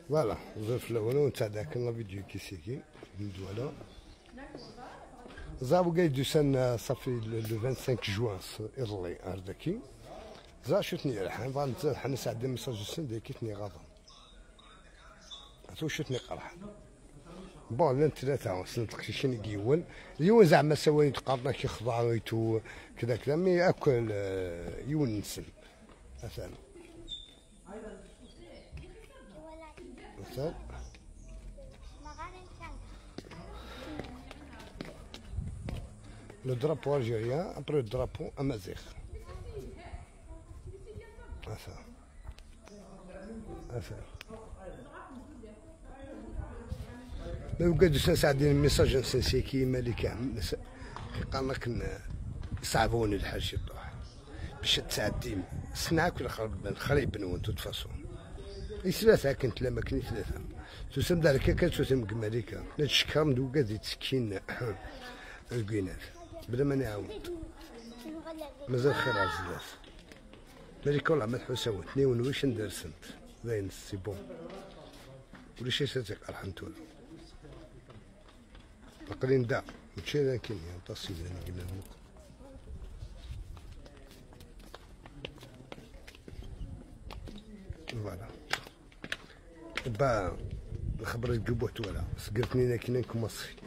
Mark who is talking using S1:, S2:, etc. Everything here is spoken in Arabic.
S1: فوالا ظرف الاول ونتاع ذاك لا فيديو كيسيكي ندوالا زابو قايد دوسان صافي لو 25 جوان ايرلي هرداكي زا شوتني الحين بغا حنا ساعدين ميساج السن داكيتني غاضا عرفتو شوتني قرح بون لان ثلاثة سنتلقى شي كيول اليوم زعما سواي تقارنا كي خضاويتو كذا كذا مي اكل يون نسل مثلا le drapeau algérien après le drapeau amazigh. ما وقعدوا ساعدين الميساج نسنسي كيما اللي كان قال لك صعبوني الحال شي طوح باش تساعدين سنعك ولا خريب وانتو تفاصون ثلاثة كنت لما كنت ثلاثة تسمى ذلك كانت تسمى كماليكا نتشكر من وقعد يتسكين الكوينات بلا ما نعاود مازال خير عزاز مالك والله ما تحسوا تنيون واش ندير سنت باين سي بون ولا شي ساتك الحمد لله باقيين دا ماشي انا كاين تصيد انا قلنا لكم فوالا با الخبر الجبوت ولا سقرتني انا كاين مصري